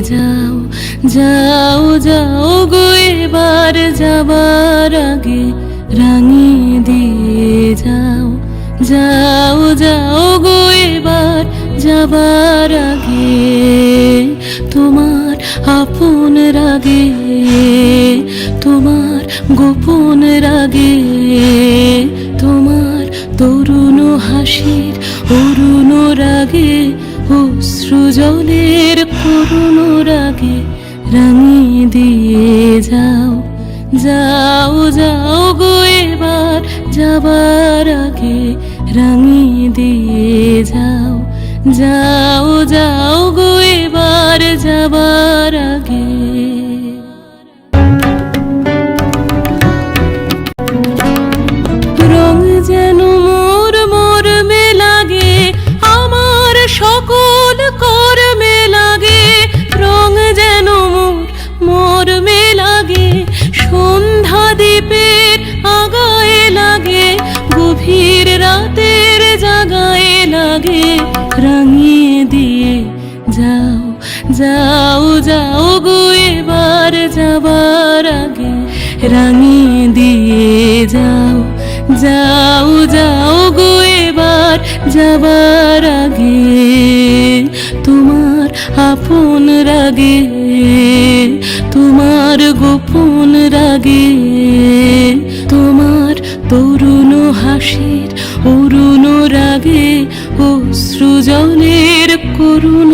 যাও যাও যাও গো এবার যাবার আগে রাঙিয়ে দিয়ে যাও যাও যাও গো এবার যাবার আগে তোমার আপন রাগে তোমার গোপন রাগে তোমার তরুণ হাসির অরুণ রাগে অশ্রু জলের করুণ রাগে রাঙিয়ে দিয়ে যাও যাও যাও গো এবার যাবার আগে রাঙিয়ে দিয়ে যাও যাও যাও গো এবার যাবার আগে রং যেন মোর মরমে লাগে আমার সকল কর্মে লাগে রং যেন মোর মরমে লাগে সন্ধ্যা দ্বীপের আগায়ে লাগে গভীর রাতের জাগায়ে লাগে রাঙিয়ে দিয়ে যাও যাও যাও গো এবার যাবার আগে রাঙিয়ে দিয়ে যাও যাও যাও গো এবার যাবার আগে তোমার আপন রাগে তোমার গোপন রাগে তোমার তরুণ হাসির অরুণ রাগে অশ্রু জলের করুণ